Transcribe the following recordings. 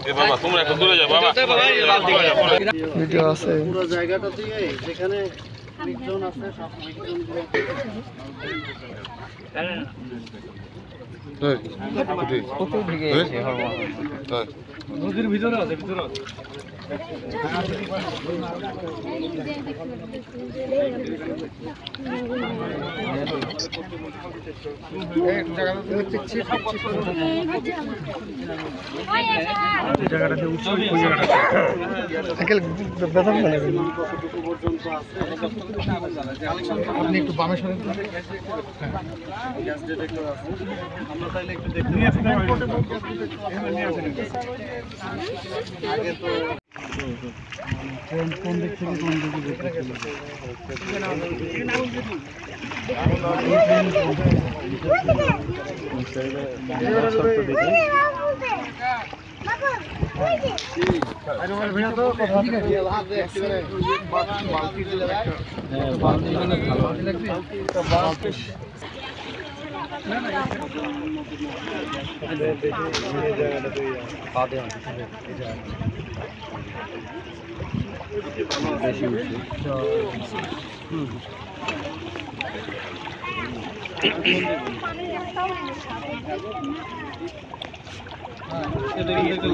এ বাবা তোমরা একটু দূরে যাও বাবা ভিডিও আছে পুরো জায়গাটা দিয়ে যেখানে লোকজন আছে সব লোকজন কত ভিগে গেছে নদীর ভিতরে আছে আপনি একটু বামে সরেন গ্যাস ডিটেক্টর আছে আমরা তাইলে একটু দেখতে আগে তো কোন দিক থেকে কোন দিকে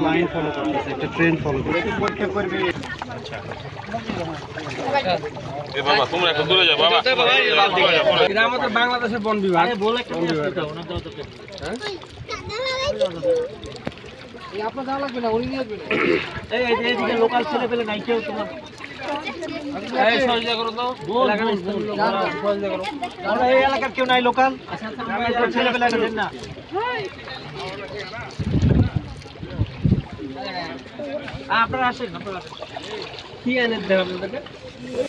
লাইন ফলো করতেছে একটা ট্রেন ফলো করতেছে পরীক্ষা করবে এ বাবা তোমরা একটু দূরে যাও বাবা এটা আমাদের বাংলাদেশের বন বিভাগ বলে এই আপনার জানা লাগবে না উনি নিয়ে আসবেন এই এইদিকে লোকাল ছেলে পেলে নাই কেউ তোমার এই সহযোগিতা করো তো সহযোগিতা করো আমরা এই এলাকার কেউ নাই লোকাল ছেলে পেলে দেন না আপনারা আসেন কি এনে দেন আপনাদেরকে